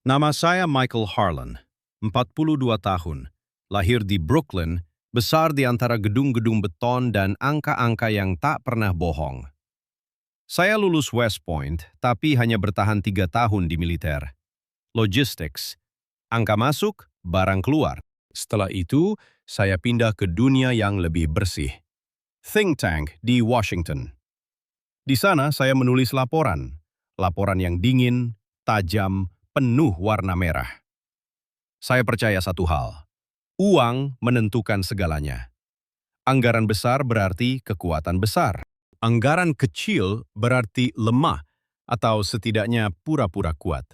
Nama saya Michael Harlan, 42 tahun, lahir di Brooklyn, besar di antara gedung-gedung beton dan angka-angka yang tak pernah bohong. Saya lulus West Point, tapi hanya bertahan 3 tahun di militer. Logistics, angka masuk, barang keluar. Setelah itu, saya pindah ke dunia yang lebih bersih. Think Tank di Washington. Di sana saya menulis laporan yang dingin, tajam, penuh warna merah. Saya percaya satu hal, uang menentukan segalanya. Anggaran besar berarti kekuatan besar. Anggaran kecil berarti lemah atau setidaknya pura-pura kuat.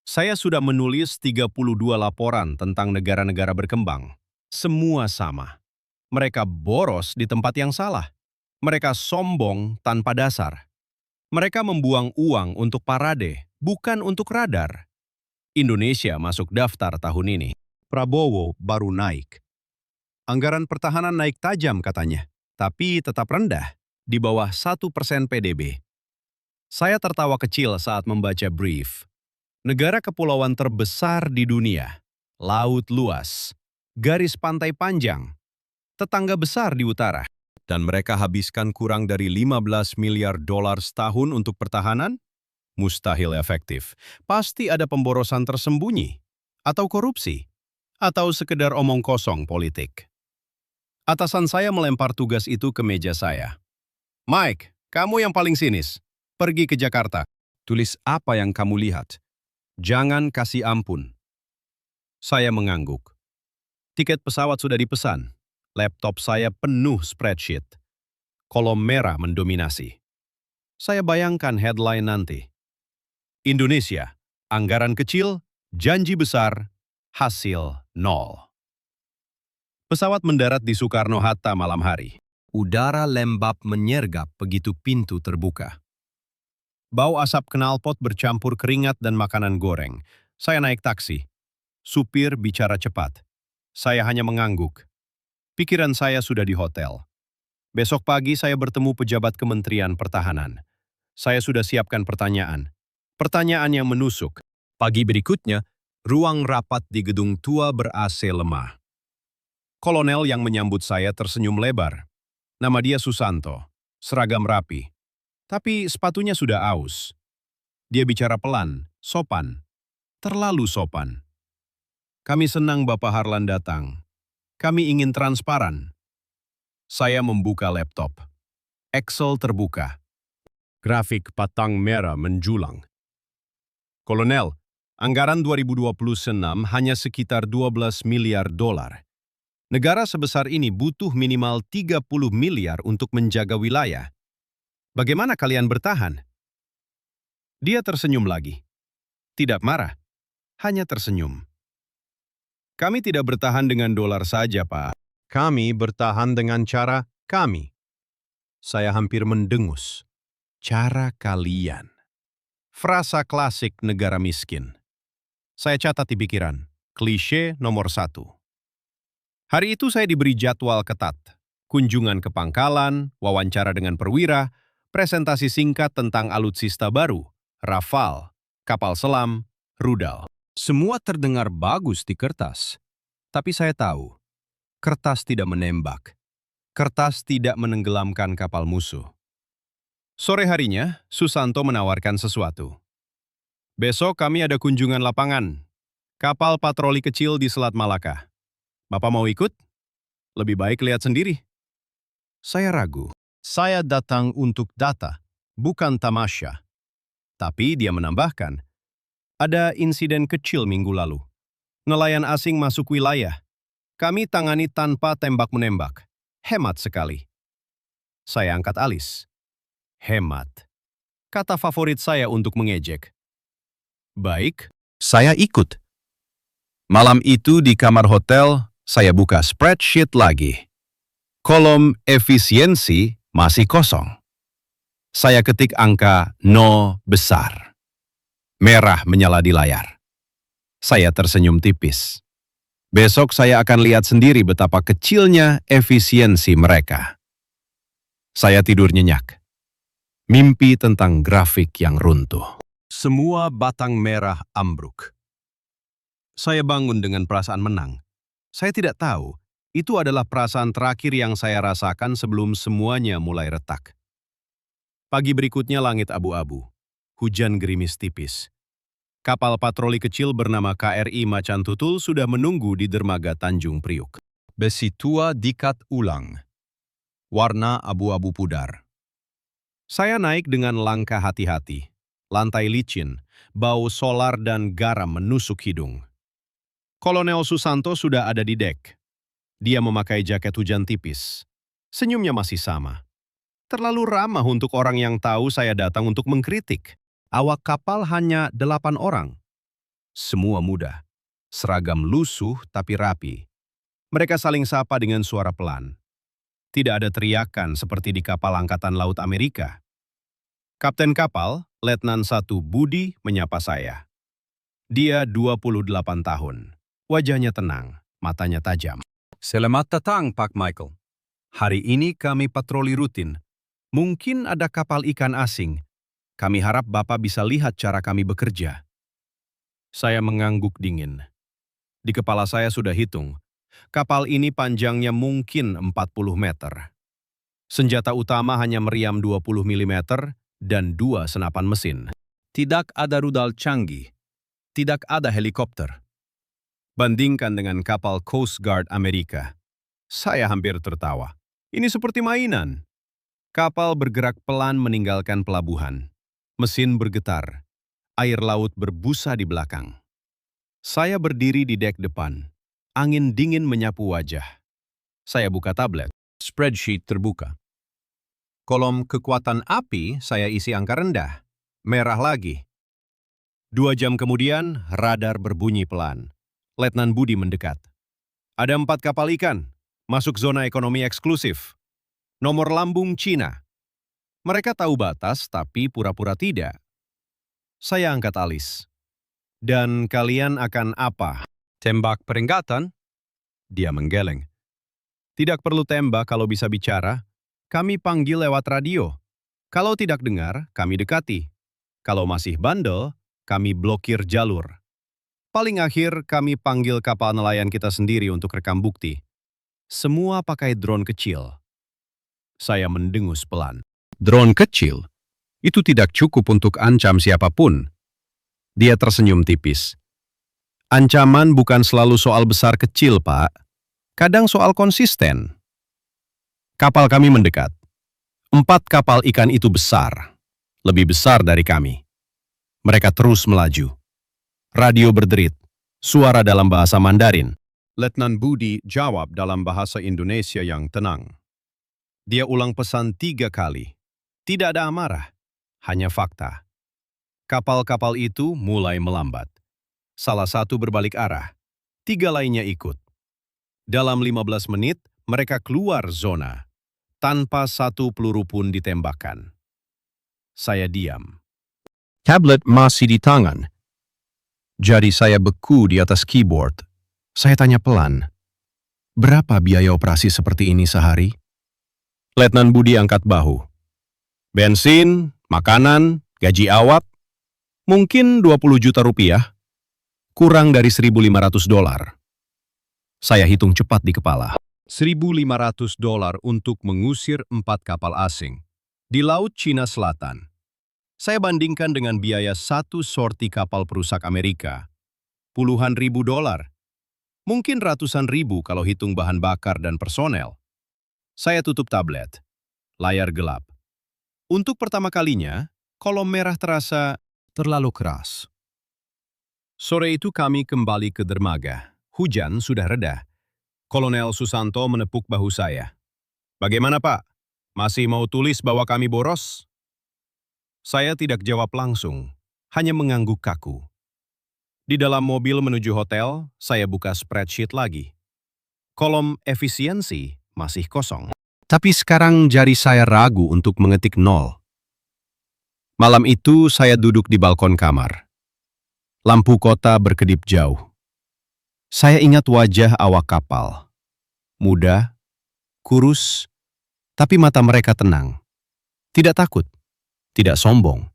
Saya sudah menulis 32 laporan tentang negara-negara berkembang. Semua sama. Mereka boros di tempat yang salah. Mereka sombong tanpa dasar. Mereka membuang uang untuk parade, bukan untuk radar. Indonesia masuk daftar tahun ini. Prabowo baru naik. Anggaran pertahanan naik tajam katanya, tapi tetap rendah, di bawah 1% PDB. Saya tertawa kecil saat membaca brief. Negara kepulauan terbesar di dunia, laut luas, garis pantai panjang, tetangga besar di utara. Dan mereka habiskan kurang dari 15 miliar dolar setahun untuk pertahanan? Mustahil efektif. Pasti ada pemborosan tersembunyi, atau korupsi, atau sekedar omong kosong politik. Atasan saya melempar tugas itu ke meja saya. Mike, kamu yang paling sinis. Pergi ke Jakarta. Tulis apa yang kamu lihat. Jangan kasih ampun. Saya mengangguk. Tiket pesawat sudah dipesan. Laptop saya penuh spreadsheet. Kolom merah mendominasi. Saya bayangkan headline nanti. Indonesia, anggaran kecil, janji besar, hasil nol. Pesawat mendarat di Soekarno-Hatta malam hari. Udara lembab menyergap begitu pintu terbuka. Bau asap knalpot bercampur keringat dan makanan goreng. Saya naik taksi. Supir bicara cepat. Saya hanya mengangguk. Pikiran saya sudah di hotel. Besok pagi saya bertemu pejabat Kementerian Pertahanan. Saya sudah siapkan pertanyaan. Pertanyaan yang menusuk. Pagi berikutnya, ruang rapat di gedung tua ber-AC lemah. Kolonel yang menyambut saya tersenyum lebar. Nama dia Susanto, seragam rapi. Tapi sepatunya sudah aus. Dia bicara pelan, sopan. Terlalu sopan. Kami senang Bapak Harlan datang. Kami ingin transparan. Saya membuka laptop. Excel terbuka. Grafik patang merah menjulang. Kolonel, anggaran 2026 hanya sekitar 12 miliar dolar. Negara sebesar ini butuh minimal 30 miliar untuk menjaga wilayah. Bagaimana kalian bertahan? Dia tersenyum lagi. Tidak marah, hanya tersenyum. Kami tidak bertahan dengan dolar saja, Pak. Kami bertahan dengan cara kami. Saya hampir mendengus. Cara kalian. Frasa klasik negara miskin. Saya catat di pikiran. Klise nomor 1. Hari itu saya diberi jadwal ketat. Kunjungan ke pangkalan, wawancara dengan perwira, presentasi singkat tentang alutsista baru, Rafale, kapal selam, rudal. Semua terdengar bagus di kertas. Tapi saya tahu, kertas tidak menembak. Kertas tidak menenggelamkan kapal musuh. Sore harinya, Susanto menawarkan sesuatu. Besok kami ada kunjungan lapangan. Kapal patroli kecil di Selat Malaka. Bapak mau ikut? Lebih baik lihat sendiri. Saya ragu. Saya datang untuk data, bukan tamasya. Tapi dia menambahkan, ada insiden kecil minggu lalu. Nelayan asing masuk wilayah. Kami tangani tanpa tembak-menembak. Hemat sekali. Saya angkat alis. Hemat. Kata favorit saya untuk mengejek. Baik, saya ikut. Malam itu di kamar hotel, saya buka spreadsheet lagi. Kolom efisiensi masih kosong. Saya ketik angka 0 besar. Merah menyala di layar. Saya tersenyum tipis. Besok saya akan lihat sendiri betapa kecilnya efisiensi mereka. Saya tidur nyenyak. Mimpi tentang grafik yang runtuh. Semua batang merah ambruk. Saya bangun dengan perasaan menang. Saya tidak tahu, itu adalah perasaan terakhir yang saya rasakan sebelum semuanya mulai retak. Pagi berikutnya langit abu-abu. Hujan gerimis tipis. Kapal patroli kecil bernama KRI Macan Tutul sudah menunggu di dermaga Tanjung Priuk. Besi tua diikat ulang. Warna abu-abu pudar. Saya naik dengan langkah hati-hati. Lantai licin, bau solar dan garam menusuk hidung. Kolonel Susanto sudah ada di dek. Dia memakai jaket hujan tipis. Senyumnya masih sama. Terlalu ramah untuk orang yang tahu saya datang untuk mengkritik. Awak kapal hanya 8 orang. Semua muda. Seragam lusuh tapi rapi. Mereka saling sapa dengan suara pelan. Tidak ada teriakan seperti di kapal Angkatan Laut Amerika. Kapten kapal, Letnan 1 Budi, menyapa saya. Dia 28 tahun. Wajahnya tenang, matanya tajam. Selamat datang, Pak Michael. Hari ini kami patroli rutin. Mungkin ada kapal ikan asing. Kami harap Bapak bisa lihat cara kami bekerja. Saya mengangguk dingin. Di kepala saya sudah hitung. Kapal ini panjangnya mungkin 40 meter. Senjata utama hanya meriam 20 mm dan 2 senapan mesin. Tidak ada rudal canggih. Tidak ada helikopter. Bandingkan dengan kapal Coast Guard Amerika. Saya hampir tertawa. Ini seperti mainan. Kapal bergerak pelan meninggalkan pelabuhan. Mesin bergetar. Air laut berbusa di belakang. Saya berdiri di dek depan. Angin dingin menyapu wajah. Saya buka tablet. Spreadsheet terbuka. Kolom kekuatan api saya isi angka rendah. Merah lagi. 2 jam kemudian, radar berbunyi pelan. Letnan Budi mendekat. Ada 4 kapal ikan. Masuk zona ekonomi eksklusif. Nomor lambung Cina. Mereka tahu batas, tapi pura-pura tidak. Saya angkat alis. Dan kalian akan apa? Tembak peringatan? Dia menggeleng. Tidak perlu tembak kalau bisa bicara. Kami panggil lewat radio. Kalau tidak dengar, kami dekati. Kalau masih bandel, kami blokir jalur. Paling akhir, kami panggil kapal nelayan kita sendiri untuk rekam bukti. Semua pakai drone kecil. Saya mendengus pelan. Drone kecil? Itu tidak cukup untuk ancam siapapun. Dia tersenyum tipis. Ancaman bukan selalu soal besar kecil, Pak. Kadang soal konsisten. Kapal kami mendekat. 4 kapal ikan itu besar. Lebih besar dari kami. Mereka terus melaju. Radio berderit. Suara dalam bahasa Mandarin. Letnan Budi jawab dalam bahasa Indonesia yang tenang. Dia ulang pesan 3 kali. Tidak ada amarah. Hanya fakta. Kapal-kapal itu mulai melambat. Salah satu berbalik arah. 3 lainnya ikut. Dalam 15 menit, mereka keluar zona. Tanpa satu peluru pun ditembakkan. Saya diam. Tablet masih di tangan. Jadi saya beku di atas keyboard. Saya tanya pelan. Berapa biaya operasi seperti ini sehari? Letnan Budi angkat bahu. Bensin, makanan, gaji awak, mungkin 20 juta rupiah. Kurang dari $1.500. Saya hitung cepat di kepala. $1.500 untuk mengusir 4 kapal asing. Di Laut Cina Selatan. Saya bandingkan dengan biaya 1 sorti kapal perusak Amerika. Puluhan ribu dolar. Mungkin ratusan ribu kalau hitung bahan bakar dan personel. Saya tutup tablet. Layar gelap. Untuk pertama kalinya, kolom merah terasa terlalu keras. Sore itu kami kembali ke dermaga. Hujan sudah reda. Kolonel Susanto menepuk bahu saya. Bagaimana, Pak? Masih mau tulis bahwa kami boros? Saya tidak jawab langsung, hanya mengangguk kaku. Di dalam mobil menuju hotel, saya buka spreadsheet lagi. Kolom efisiensi masih kosong. Tapi sekarang jari saya ragu untuk mengetik 0. Malam itu saya duduk di balkon kamar. Lampu kota berkedip jauh. Saya ingat wajah awak kapal. Muda, kurus, tapi mata mereka tenang. Tidak takut, tidak sombong.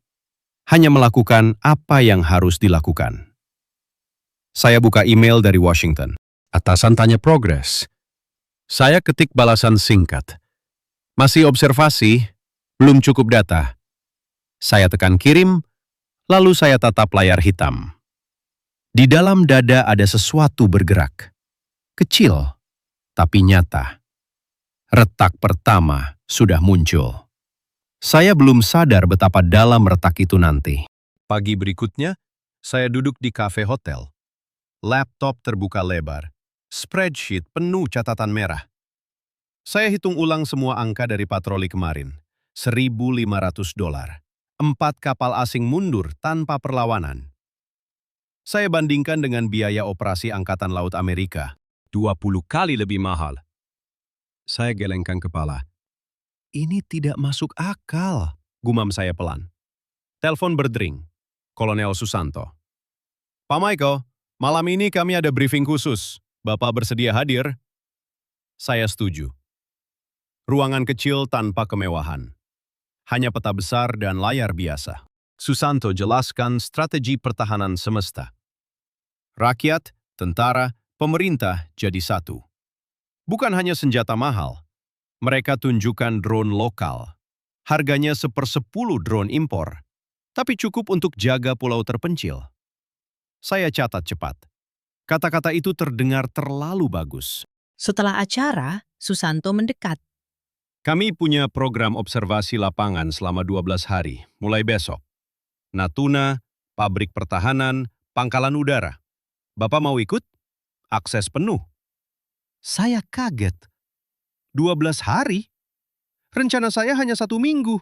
hanya melakukan apa yang harus dilakukan. Saya buka email dari Washington. Atasan tanya progres. Saya ketik balasan singkat. Masih observasi, belum cukup data. Saya tekan kirim, lalu saya tatap layar hitam. Di dalam dada ada sesuatu bergerak. Kecil, tapi nyata. Retak pertama sudah muncul. Saya belum sadar betapa dalam retak itu nanti. Pagi berikutnya, saya duduk di kafe hotel. Laptop terbuka lebar. Spreadsheet penuh catatan merah. Saya hitung ulang semua angka dari patroli kemarin. $1.500. 4 kapal asing mundur tanpa perlawanan. Saya bandingkan dengan biaya operasi Angkatan Laut Amerika. 20 kali lebih mahal. Saya gelengkan kepala. Ini tidak masuk akal, gumam saya pelan. Telepon berdering. Kolonel Susanto. Pak Michael, malam ini kami ada briefing khusus. Bapak bersedia hadir? Saya setuju. Ruangan kecil tanpa kemewahan. Hanya peta besar dan layar biasa. Susanto jelaskan strategi pertahanan semesta. Rakyat, tentara, pemerintah jadi satu. Bukan hanya senjata mahal. Mereka tunjukkan drone lokal. Harganya 1/10 drone impor. Tapi cukup untuk jaga pulau terpencil. Saya catat cepat. Kata-kata itu terdengar terlalu bagus. Setelah acara, Susanto mendekat. Kami punya program observasi lapangan selama 12 hari, mulai besok. Natuna, pabrik pertahanan, pangkalan udara. Bapak mau ikut? Akses penuh. Saya kaget. 12 hari? Rencana saya hanya 1 minggu.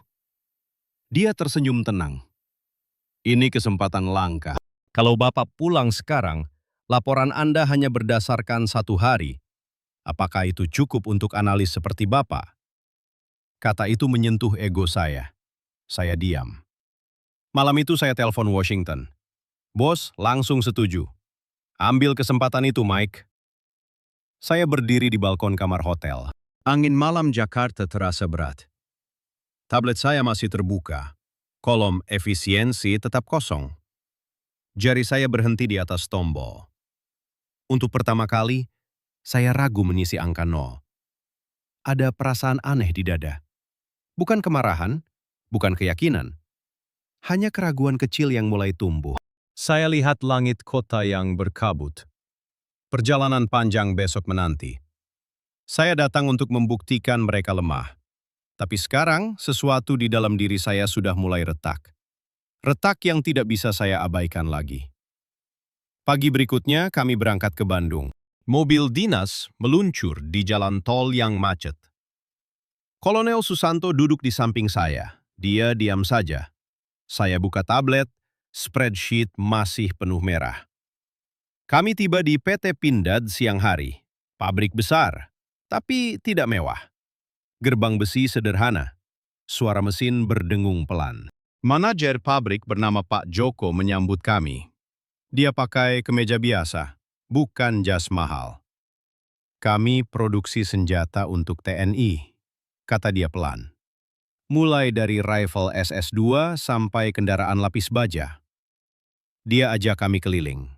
Dia tersenyum tenang. Ini kesempatan langka. Kalau Bapak pulang sekarang, laporan Anda hanya berdasarkan 1 hari. Apakah itu cukup untuk analis seperti Bapak? Kata itu menyentuh ego saya. Saya diam. Malam itu saya telepon Washington. Bos langsung setuju. Ambil kesempatan itu, Mike. Saya berdiri di balkon kamar hotel. Angin malam Jakarta terasa berat. Tablet saya masih terbuka. Kolom efisiensi tetap kosong. Jari saya berhenti di atas tombol. Untuk pertama kali, saya ragu mengisi angka 0. Ada perasaan aneh di dada. Bukan kemarahan, bukan keyakinan. Hanya keraguan kecil yang mulai tumbuh. Saya lihat langit kota yang berkabut. Perjalanan panjang besok menanti. Saya datang untuk membuktikan mereka lemah. Tapi sekarang, sesuatu di dalam diri saya sudah mulai retak. Retak yang tidak bisa saya abaikan lagi. Pagi berikutnya, kami berangkat ke Bandung. Mobil dinas meluncur di jalan tol yang macet. Kolonel Susanto duduk di samping saya. Dia diam saja. Saya buka tablet, spreadsheet masih penuh merah. Kami tiba di PT Pindad siang hari. Pabrik besar, tapi tidak mewah. Gerbang besi sederhana. Suara mesin berdengung pelan. Manajer pabrik bernama Pak Joko menyambut kami. Dia pakai kemeja biasa, bukan jas mahal. Kami produksi senjata untuk TNI, kata dia pelan. Mulai dari rifle SS-2 sampai kendaraan lapis baja. Dia ajak kami keliling.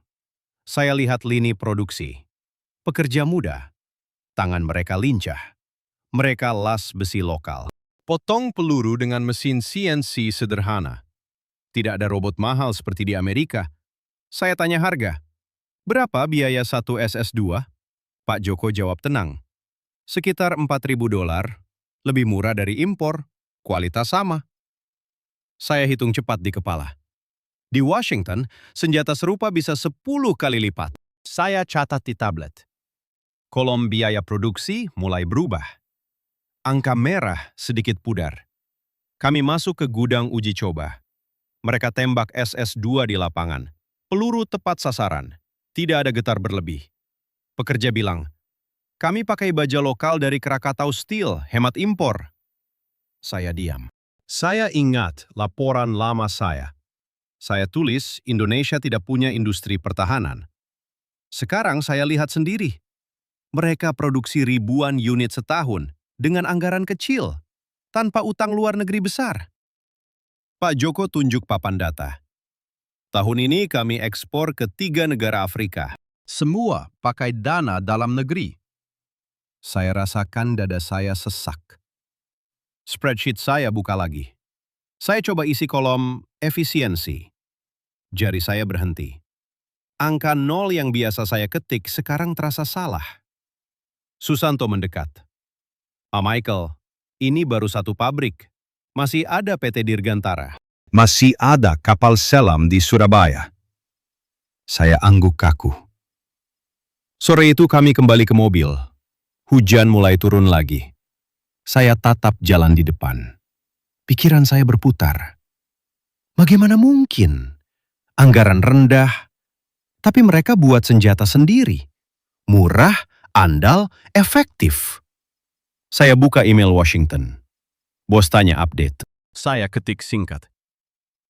Saya lihat lini produksi. Pekerja muda. Tangan mereka lincah. Mereka las besi lokal. Potong peluru dengan mesin CNC sederhana. Tidak ada robot mahal seperti di Amerika. Saya tanya harga. Berapa biaya satu SS-2? Pak Joko jawab tenang. Sekitar $4.000. Lebih murah dari impor. Kualitas sama. Saya hitung cepat di kepala. Di Washington, senjata serupa bisa 10 kali lipat. Saya catat di tablet. Kolom biaya produksi mulai berubah. Angka merah sedikit pudar. Kami masuk ke gudang uji coba. Mereka tembak SS-2 di lapangan. Peluru tepat sasaran. Tidak ada getar berlebih. Pekerja bilang, kami pakai baja lokal dari Krakatau Steel, hemat impor. Saya diam. Saya ingat laporan lama saya. Saya tulis Indonesia tidak punya industri pertahanan. Sekarang saya lihat sendiri. Mereka produksi ribuan unit setahun dengan anggaran kecil, tanpa utang luar negeri besar. Pak Joko tunjuk papan data. Tahun ini kami ekspor ke 3 negara Afrika. Semua pakai dana dalam negeri. Saya rasakan dada saya sesak. Spreadsheet saya buka lagi. Saya coba isi kolom efisiensi. Jari saya berhenti. Angka 0 yang biasa saya ketik sekarang terasa salah. Susanto mendekat. Michael, ini baru satu pabrik. Masih ada PT Dirgantara. Masih ada kapal selam di Surabaya. Saya angguk kaku. Sore itu kami kembali ke mobil. Hujan mulai turun lagi. Saya tatap jalan di depan. Pikiran saya berputar. Bagaimana mungkin? Anggaran rendah, tapi mereka buat senjata sendiri. Murah, andal, efektif. Saya buka email Washington. Bos tanya update. Saya ketik singkat.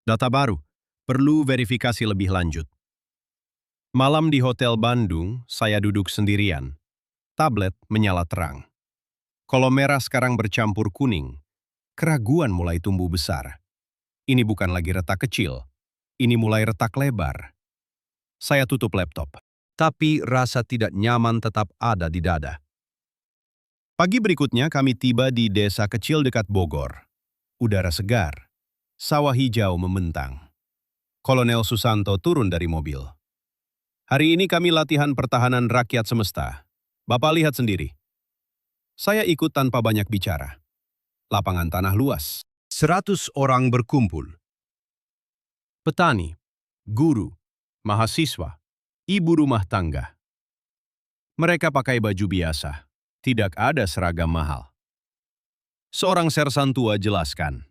Data baru, perlu verifikasi lebih lanjut. Malam di Hotel Bandung, saya duduk sendirian. Tablet menyala terang. Kolom merah sekarang bercampur kuning. Keraguan mulai tumbuh besar. Ini bukan lagi retak kecil. Ini mulai retak lebar. Saya tutup laptop. Tapi rasa tidak nyaman tetap ada di dada. Pagi berikutnya kami tiba di desa kecil dekat Bogor. Udara segar. Sawah hijau membentang. Kolonel Susanto turun dari mobil. Hari ini kami latihan pertahanan rakyat semesta. Bapak lihat sendiri. Saya ikut tanpa banyak bicara. Lapangan tanah luas. 100 orang berkumpul. Petani, guru, mahasiswa, ibu rumah tangga. Mereka pakai baju biasa. Tidak ada seragam mahal. Seorang sersan tua jelaskan.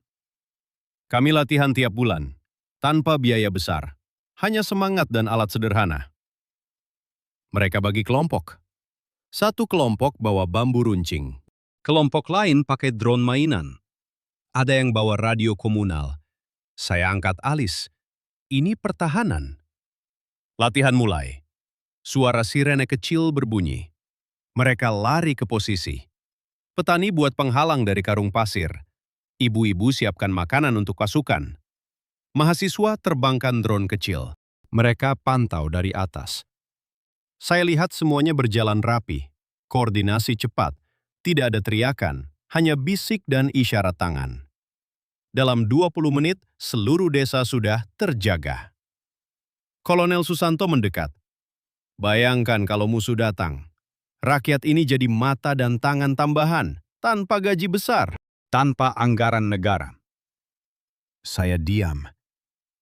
Kami latihan tiap bulan, tanpa biaya besar. Hanya semangat dan alat sederhana. Mereka bagi kelompok. Satu kelompok bawa bambu runcing. Kelompok lain pakai drone mainan. Ada yang bawa radio komunal. Saya angkat alis. Ini pertahanan. Latihan mulai. Suara sirene kecil berbunyi. Mereka lari ke posisi. Petani buat penghalang dari karung pasir. Ibu-ibu siapkan makanan untuk pasukan. Mahasiswa terbangkan drone kecil. Mereka pantau dari atas. Saya lihat semuanya berjalan rapi. Koordinasi cepat. Tidak ada teriakan, hanya bisik dan isyarat tangan. Dalam 20 menit, seluruh desa sudah terjaga. Kolonel Susanto mendekat. Bayangkan kalau musuh datang. Rakyat ini jadi mata dan tangan tambahan, tanpa gaji besar, tanpa anggaran negara. Saya diam.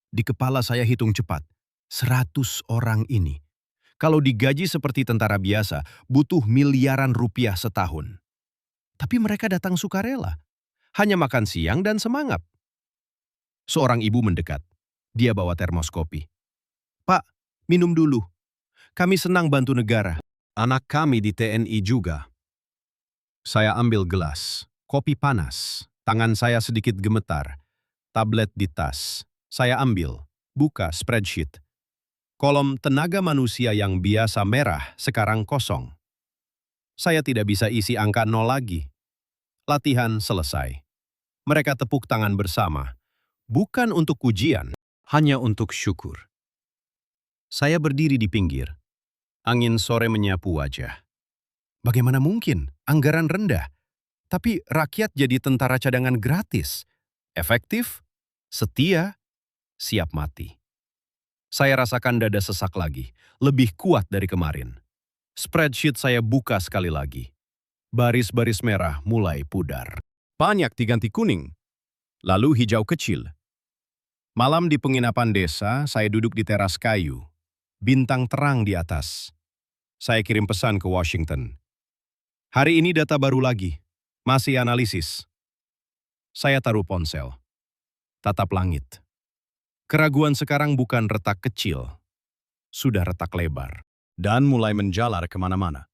Di kepala saya hitung cepat. 100 orang ini. Kalau digaji seperti tentara biasa, butuh miliaran rupiah setahun. Tapi mereka datang sukarela. Hanya makan siang dan semangat. Seorang ibu mendekat. Dia bawa termos kopi. Pak, minum dulu. Kami senang bantu negara. Anak kami di TNI juga. Saya ambil gelas. Kopi panas. Tangan saya sedikit gemetar. Tablet di tas. Saya ambil. Buka spreadsheet. Kolom tenaga manusia yang biasa merah sekarang kosong. Saya tidak bisa isi angka 0 lagi. Latihan selesai. Mereka tepuk tangan bersama. Bukan untuk ujian, hanya untuk syukur. Saya berdiri di pinggir. Angin sore menyapu wajah. Bagaimana mungkin? Anggaran rendah. Tapi rakyat jadi tentara cadangan gratis. Efektif, setia, siap mati. Saya rasakan dada sesak lagi. Lebih kuat dari kemarin. Spreadsheet saya buka sekali lagi. Baris-baris merah mulai pudar. Banyak diganti kuning. Lalu hijau kecil. Malam di penginapan desa, saya duduk di teras kayu. Bintang terang di atas. Saya kirim pesan ke Washington. Hari ini data baru lagi. Masih analisis. Saya taruh ponsel. Tatap langit. Keraguan sekarang bukan retak kecil. Sudah retak lebar. Dan mulai menjalar kemana-mana.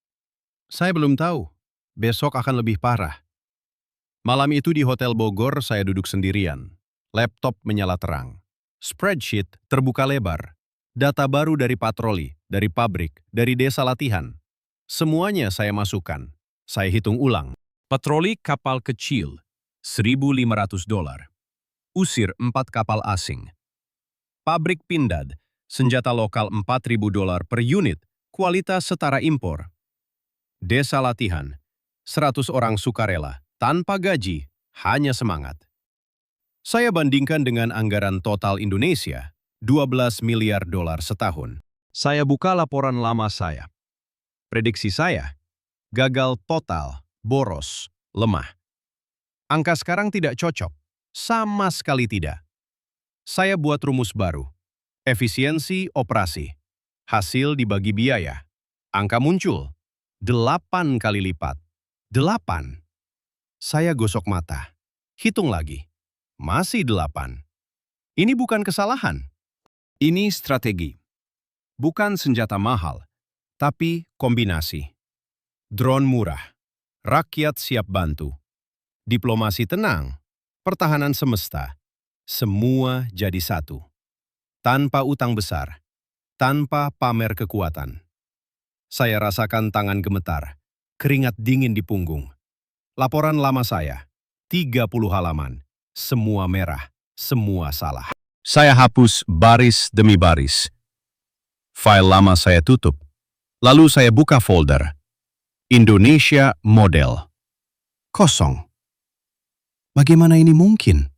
Saya belum tahu. Besok akan lebih parah. Malam itu di Hotel Bogor, saya duduk sendirian. Laptop menyala terang. Spreadsheet terbuka lebar. Data baru dari patroli, dari pabrik, dari desa latihan. Semuanya saya masukkan. Saya hitung ulang. Patroli kapal kecil, $1.500. Usir 4 kapal asing. Pabrik Pindad, senjata lokal $4.000 per unit, kualitas setara impor. Desa latihan, 100 orang sukarela, tanpa gaji, hanya semangat. Saya bandingkan dengan anggaran total Indonesia, $12 miliar setahun. Saya buka laporan lama saya. Prediksi saya, gagal total, boros, lemah. Angka sekarang tidak cocok, sama sekali tidak. Saya buat rumus baru. Efisiensi operasi. Hasil dibagi biaya. Angka muncul. 8 kali lipat. 8. Saya gosok mata. Hitung lagi. Masih 8. Ini bukan kesalahan. Ini strategi. Bukan senjata mahal, tapi kombinasi. Drone murah. Rakyat siap bantu. Diplomasi tenang. Pertahanan semesta. Semua jadi satu. Tanpa utang besar. Tanpa pamer kekuatan. Saya rasakan tangan gemetar. Keringat dingin di punggung. Laporan lama saya. 30 halaman. Semua merah. Semua salah. Saya hapus baris demi baris. File lama saya tutup. Lalu saya buka folder. Indonesia Model. Kosong. Bagaimana ini mungkin?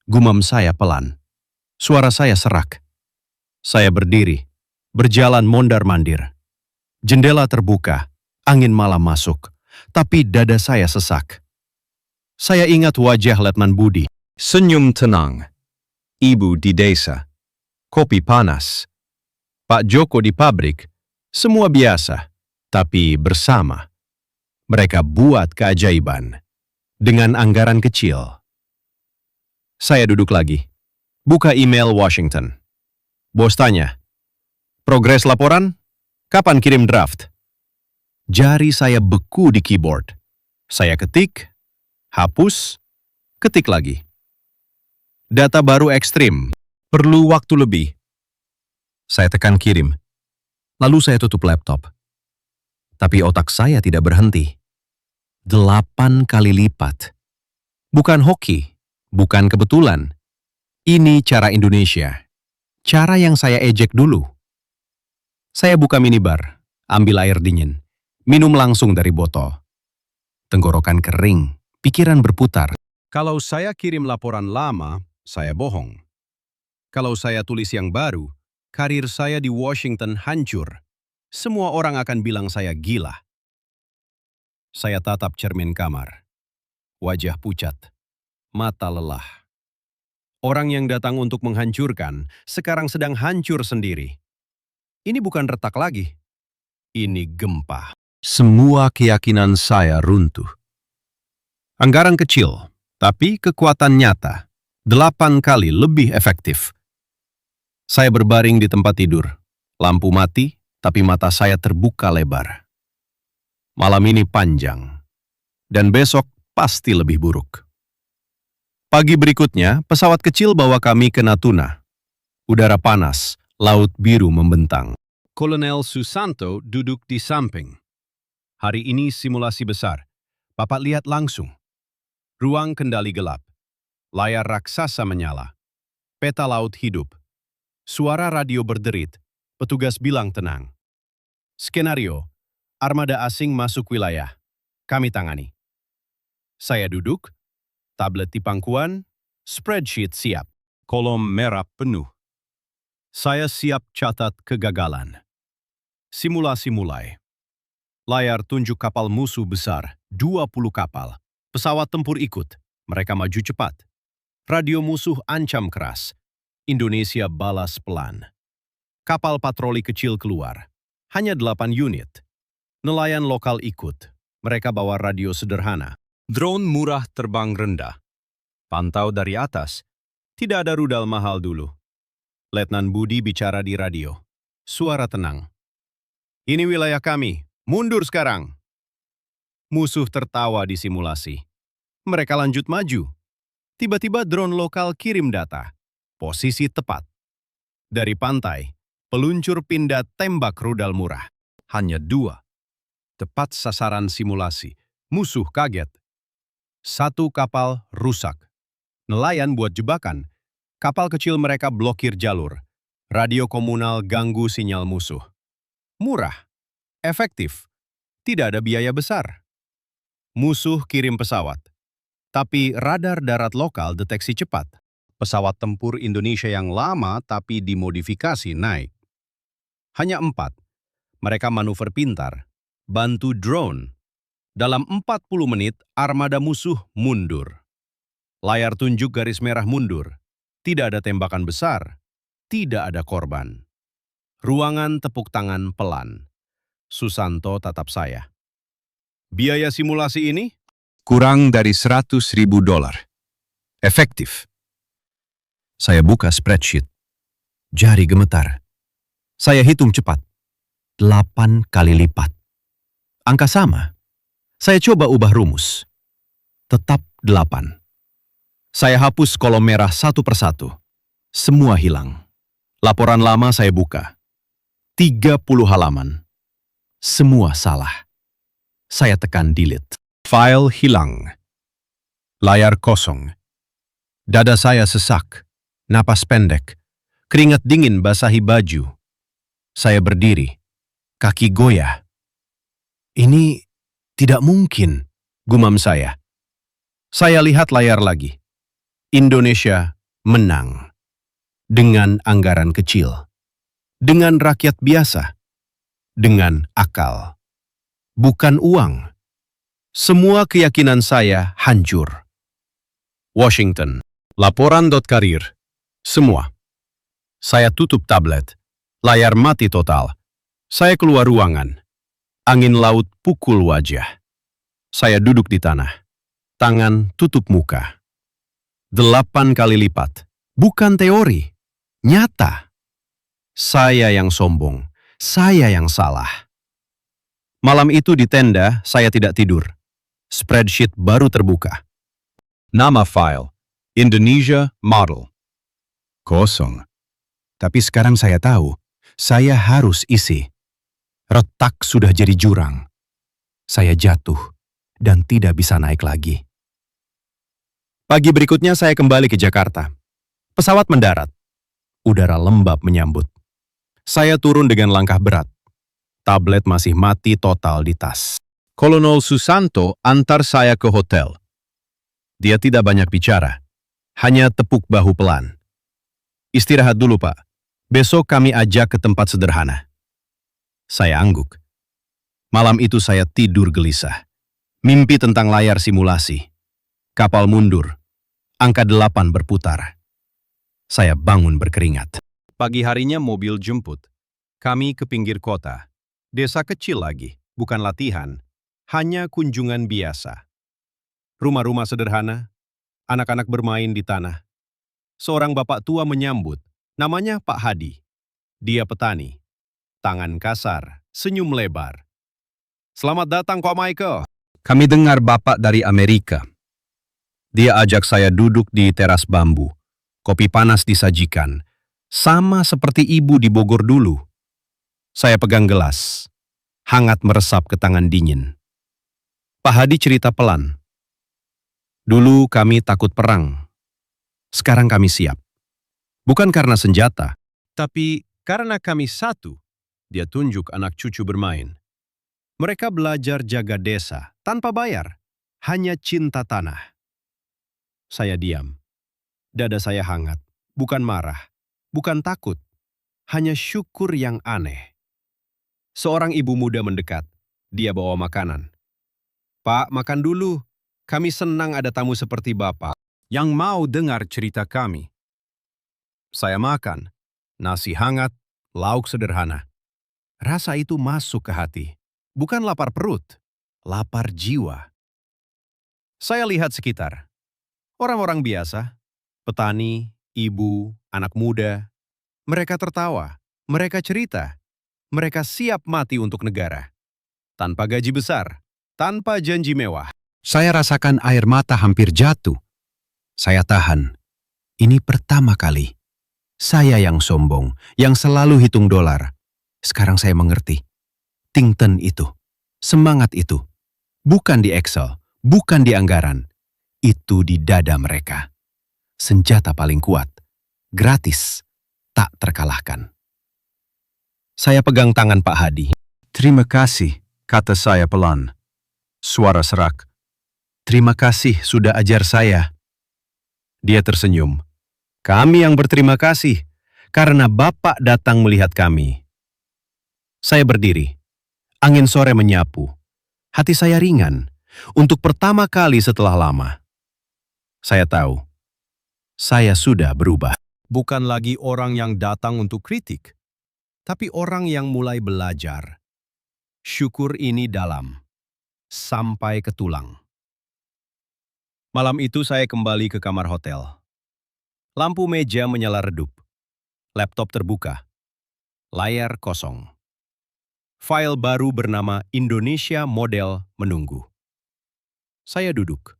Gumam saya pelan. Suara saya serak. Saya berdiri, berjalan mondar-mandir. Jendela terbuka, angin malam masuk, tapi dada saya sesak. Saya ingat wajah Letnan Budi. Senyum tenang. Ibu di desa. Kopi panas. Pak Joko di pabrik. Semua biasa, tapi bersama. Mereka buat keajaiban. Dengan anggaran kecil. Saya duduk lagi. Buka email Washington. Bos tanya, progres laporan? Kapan kirim draft? Jari saya beku di keyboard. Saya ketik, hapus, ketik lagi. Data baru ekstrim, perlu waktu lebih. Saya tekan kirim. Lalu saya tutup laptop. Tapi otak saya tidak berhenti. 8 kali lipat. Bukan hoki. Bukan kebetulan. Ini cara Indonesia. Cara yang saya ejek dulu. Saya buka minibar, ambil air dingin, minum langsung dari botol. Tenggorokan kering, pikiran berputar. Kalau saya kirim laporan lama, saya bohong. Kalau saya tulis yang baru, karir saya di Washington hancur. Semua orang akan bilang saya gila. Saya tatap cermin kamar. Wajah pucat. Mata lelah. Orang yang datang untuk menghancurkan, sekarang sedang hancur sendiri. Ini bukan retak lagi. Ini gempa. Semua keyakinan saya runtuh. Anggaran kecil, tapi kekuatan nyata. 8 kali lebih efektif. Saya berbaring di tempat tidur. Lampu mati, tapi mata saya terbuka lebar. Malam ini panjang. Dan besok pasti lebih buruk. Pagi berikutnya, pesawat kecil bawa kami ke Natuna. Udara panas, laut biru membentang. Kolonel Susanto duduk di samping. Hari ini simulasi besar. Bapak lihat langsung. Ruang kendali gelap. Layar raksasa menyala. Peta laut hidup. Suara radio berderit. Petugas bilang tenang. Skenario. Armada asing masuk wilayah. Kami tangani. Saya duduk. Tablet di pangkuan, spreadsheet siap, kolom merah penuh. Saya siap catat kegagalan. Simulasi mulai. Layar tunjuk kapal musuh besar, 20 kapal. Pesawat tempur ikut, mereka maju cepat. Radio musuh ancam keras. Indonesia balas pelan. Kapal patroli kecil keluar. Hanya 8 unit. Nelayan lokal ikut. Mereka bawa radio sederhana. Drone murah terbang rendah. Pantau dari atas. Tidak ada rudal mahal dulu. Letnan Budi bicara di radio. Suara tenang. Ini wilayah kami. Mundur sekarang. Musuh tertawa di simulasi. Mereka lanjut maju. Tiba-tiba drone lokal kirim data. Posisi tepat. Dari pantai, peluncur pindah tembak rudal murah. Hanya 2. Tepat sasaran simulasi. Musuh kaget. 1 kapal rusak. Nelayan buat jebakan. Kapal kecil mereka blokir jalur. Radio komunal ganggu sinyal musuh. Murah, efektif, tidak ada biaya besar. Musuh kirim pesawat. Tapi radar darat lokal deteksi cepat. Pesawat tempur Indonesia yang lama tapi dimodifikasi naik. Hanya 4. Mereka manuver pintar. Bantu drone. Dalam 40 menit, armada musuh mundur. Layar tunjuk garis merah mundur. Tidak ada tembakan besar. Tidak ada korban. Ruangan tepuk tangan pelan. Susanto tatap saya. Biaya simulasi ini? Kurang dari $100.000. Efektif. Saya buka spreadsheet. Jari gemetar. Saya hitung cepat. 8 kali lipat. Angka sama. Saya coba ubah rumus. Tetap 8. Saya hapus kolom merah satu persatu. Semua hilang. Laporan lama saya buka. 30 halaman. Semua salah. Saya tekan delete. File hilang. Layar kosong. Dada saya sesak. Napas pendek. Keringat dingin basahi baju. Saya berdiri. Kaki goyah. Ini tidak mungkin, gumam saya. Saya lihat layar lagi. Indonesia menang. Dengan anggaran kecil. Dengan rakyat biasa. Dengan akal. Bukan uang. Semua keyakinan saya hancur. Washington. Laporan.Karir. Semua. Saya tutup tablet. Layar mati total. Saya keluar ruangan. Angin laut pukul wajah. Saya duduk di tanah. Tangan tutup muka. 8 kali lipat. Bukan teori. Nyata. Saya yang sombong. Saya yang salah. Malam itu di tenda, saya tidak tidur. Spreadsheet baru terbuka. Nama file, Indonesia Model. Kosong. Tapi sekarang saya tahu, saya harus isi. Retak sudah jadi jurang. Saya jatuh dan tidak bisa naik lagi. Pagi berikutnya saya kembali ke Jakarta. Pesawat mendarat. Udara lembab menyambut. Saya turun dengan langkah berat. Tablet masih mati total di tas. Kolonel Susanto antar saya ke hotel. Dia tidak banyak bicara. Hanya tepuk bahu pelan. Istirahat dulu, Pak. Besok kami ajak ke tempat sederhana. Saya angguk. Malam itu saya tidur gelisah. Mimpi tentang layar simulasi. Kapal mundur. Angka 8 berputar. Saya bangun berkeringat. Pagi harinya mobil jemput. Kami ke pinggir kota. Desa kecil lagi, bukan latihan. Hanya kunjungan biasa. Rumah-rumah sederhana. Anak-anak bermain di tanah. Seorang bapak tua menyambut. Namanya Pak Hadi. Dia petani. Tangan kasar, senyum lebar. Selamat datang, Pak Michael. Kami dengar bapak dari Amerika. Dia ajak saya duduk di teras bambu. Kopi panas disajikan. Sama seperti ibu di Bogor dulu. Saya pegang gelas. Hangat meresap ke tangan dingin. Pak Hadi cerita pelan. Dulu kami takut perang. Sekarang kami siap. Bukan karena senjata, tapi karena kami satu. Dia tunjuk anak cucu bermain. Mereka belajar jaga desa tanpa bayar. Hanya cinta tanah. Saya diam. Dada saya hangat. Bukan marah. Bukan takut. Hanya syukur yang aneh. Seorang ibu muda mendekat. Dia bawa makanan. Pak, makan dulu. Kami senang ada tamu seperti Bapak yang mau dengar cerita kami. Saya makan. Nasi hangat, lauk sederhana. Rasa itu masuk ke hati. Bukan lapar perut, lapar jiwa. Saya lihat sekitar. Orang-orang biasa, petani, ibu, anak muda. Mereka tertawa, mereka cerita. Mereka siap mati untuk negara. Tanpa gaji besar, tanpa janji mewah. Saya rasakan air mata hampir jatuh. Saya tahan. Ini pertama kali. Saya yang sombong, yang selalu hitung dolar. Sekarang saya mengerti. Tingten itu, semangat itu. Bukan di Excel, bukan di anggaran. Itu di dada mereka. senjata paling kuat, gratis, tak terkalahkan. Saya pegang tangan Pak Hadi. Terima kasih, kata saya pelan. Suara serak. Terima kasih sudah ajar saya. Dia tersenyum. Kami yang berterima kasih, karena Bapak datang melihat kami. Saya berdiri. Angin sore menyapu. Hati saya ringan. Untuk pertama kali setelah lama. Saya tahu. Saya sudah berubah. Bukan lagi orang yang datang untuk kritik, tapi orang yang mulai belajar. Syukur ini dalam, sampai ke tulang. Malam itu saya kembali ke kamar hotel. Lampu meja menyala redup. Laptop terbuka. Layar kosong. File baru bernama Indonesia Model menunggu. Saya duduk.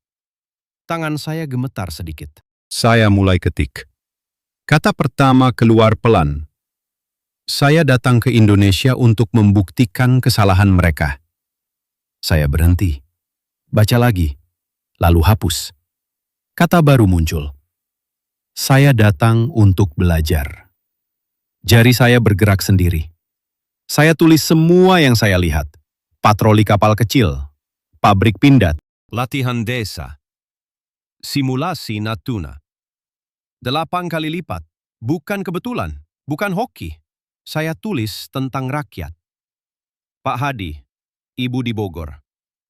Tangan saya gemetar sedikit. Saya mulai ketik. Kata pertama keluar pelan. Saya datang ke Indonesia untuk membuktikan kesalahan mereka. Saya berhenti. Baca lagi. Lalu hapus. Kata baru muncul. Saya datang untuk belajar. Jari saya bergerak sendiri. Saya tulis semua yang saya lihat. Patroli kapal kecil. Pabrik pindad. Latihan desa. Simulasi Natuna. 8 kali lipat. Bukan kebetulan. Bukan hoki. Saya tulis tentang rakyat. Pak Hadi, Ibu di Bogor,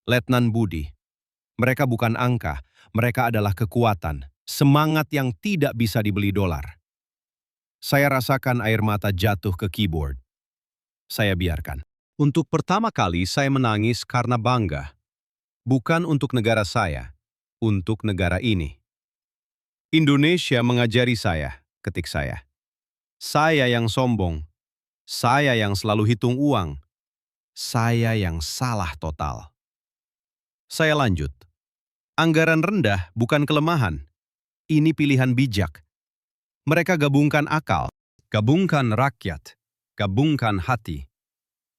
Letnan Budi. Mereka bukan angka, mereka adalah kekuatan, semangat yang tidak bisa dibeli dolar. Saya rasakan air mata jatuh ke keyboard. Saya biarkan. Untuk pertama kali saya menangis karena bangga. Bukan untuk negara saya, untuk negara ini. Indonesia mengajari saya, ketik saya. Saya yang sombong. Saya yang selalu hitung uang. Saya yang salah total. Saya lanjut. Anggaran rendah bukan kelemahan. Ini pilihan bijak. Mereka gabungkan akal, gabungkan rakyat, gabungkan hati.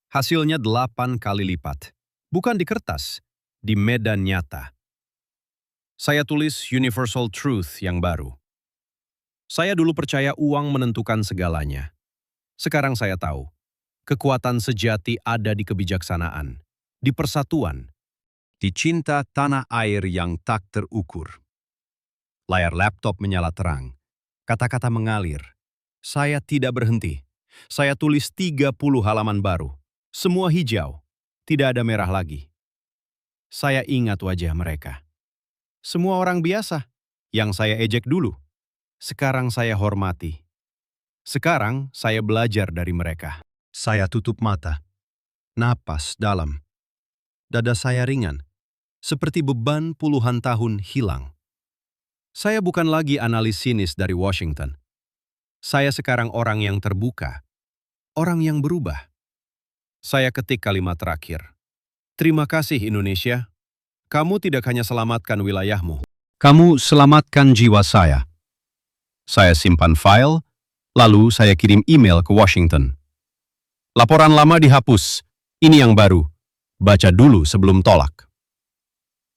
Hasilnya 8 kali lipat. Bukan di kertas, di medan nyata. Saya tulis Universal Truth yang baru. Saya dulu percaya uang menentukan segalanya. Sekarang saya tahu, kekuatan sejati ada di kebijaksanaan, di persatuan, di cinta tanah air yang tak terukur. Layar laptop menyala terang. Kata-kata mengalir. Saya tidak berhenti. Saya tulis 30 halaman baru. Semua hijau. Tidak ada merah lagi. Saya ingat wajah mereka. Semua orang biasa, yang saya ejek dulu. Sekarang saya hormati. Sekarang saya belajar dari mereka. Saya tutup mata. Napas dalam. Dada saya ringan. Seperti beban puluhan tahun hilang. Saya bukan lagi analis sinis dari Washington. Saya sekarang orang yang terbuka. Orang yang berubah. Saya ketik kalimat terakhir. Terima kasih Indonesia. Kamu tidak hanya selamatkan wilayahmu. Kamu selamatkan jiwa saya. Saya simpan file. Lalu saya kirim email ke Washington. Laporan lama dihapus. Ini yang baru. Baca dulu sebelum tolak.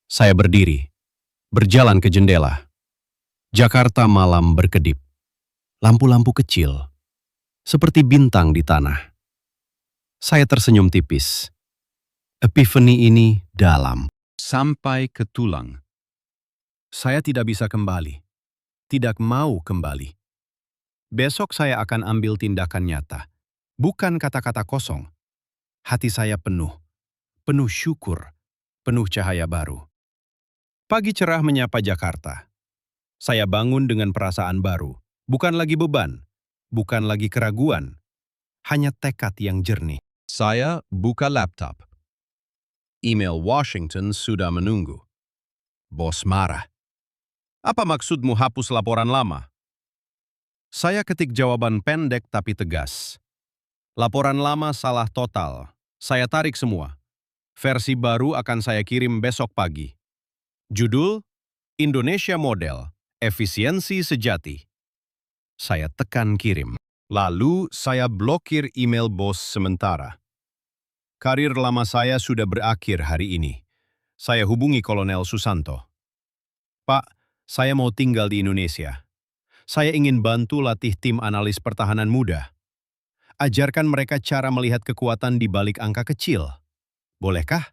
Saya berdiri. Berjalan ke jendela. Jakarta malam berkedip. Lampu-lampu kecil. Seperti bintang di tanah. Saya tersenyum tipis. Epiphany ini dalam. Sampai ke tulang. Saya tidak bisa kembali. Tidak mau kembali. Besok saya akan ambil tindakan nyata. Bukan kata-kata kosong. Hati saya penuh. Penuh syukur. Penuh cahaya baru. Pagi cerah menyapa Jakarta. Saya bangun dengan perasaan baru. Bukan lagi beban. Bukan lagi keraguan. Hanya tekad yang jernih. Saya buka laptop. Email Washington sudah menunggu. Bos marah. Apa maksudmu hapus laporan lama? Saya ketik jawaban pendek tapi tegas. Laporan lama salah total. Saya tarik semua. Versi baru akan saya kirim besok pagi. Judul, Indonesia Model, Efisiensi Sejati. Saya tekan kirim. Lalu saya blokir email bos sementara. Karir lama saya sudah berakhir hari ini. Saya hubungi Kolonel Susanto. Pak, saya mau tinggal di Indonesia. Saya ingin bantu latih tim analis pertahanan muda. Ajarkan mereka cara melihat kekuatan di balik angka kecil. Bolehkah?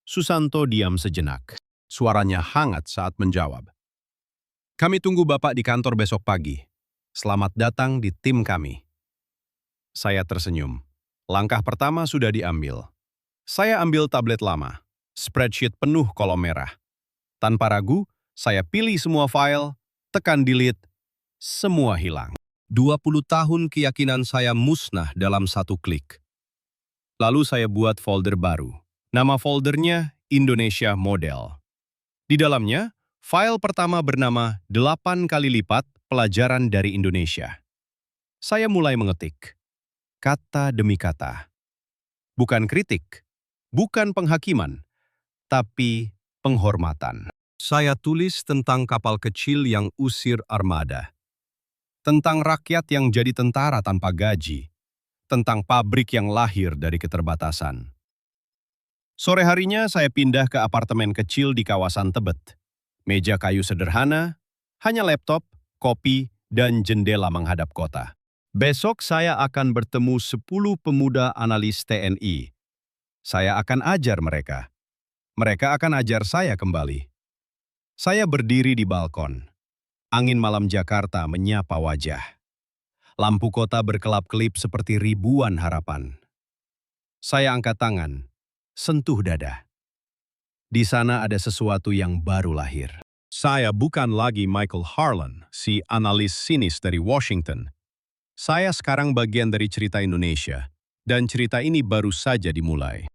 Susanto diam sejenak. Suaranya hangat saat menjawab. Kami tunggu Bapak di kantor besok pagi. Selamat datang di tim kami. Saya tersenyum. Langkah pertama sudah diambil. Saya ambil tablet lama. Spreadsheet penuh kolom merah. Tanpa ragu, saya pilih semua file, tekan delete, semua hilang. 20 tahun keyakinan saya musnah dalam satu klik. Lalu saya buat folder baru. Nama foldernya Indonesia Model. Di dalamnya, file pertama bernama 8 kali lipat pelajaran dari Indonesia. Saya mulai mengetik, kata demi kata. Bukan kritik, bukan penghakiman, tapi penghormatan. Saya tulis tentang kapal kecil yang usir armada. Tentang rakyat yang jadi tentara tanpa gaji. Tentang pabrik yang lahir dari keterbatasan. Sore harinya saya pindah ke apartemen kecil di kawasan Tebet. Meja kayu sederhana, hanya laptop, kopi, dan jendela menghadap kota. Besok saya akan bertemu 10 pemuda analis TNI. Saya akan ajar mereka. Mereka akan ajar saya kembali. Saya berdiri di balkon. Angin malam Jakarta menyapa wajah. Lampu kota berkelap-kelip seperti ribuan harapan. Saya angkat tangan, sentuh dada. Di sana ada sesuatu yang baru lahir. Saya bukan lagi Michael Harlan, si analis sinis dari Washington. Saya sekarang bagian dari cerita Indonesia, dan cerita ini baru saja dimulai.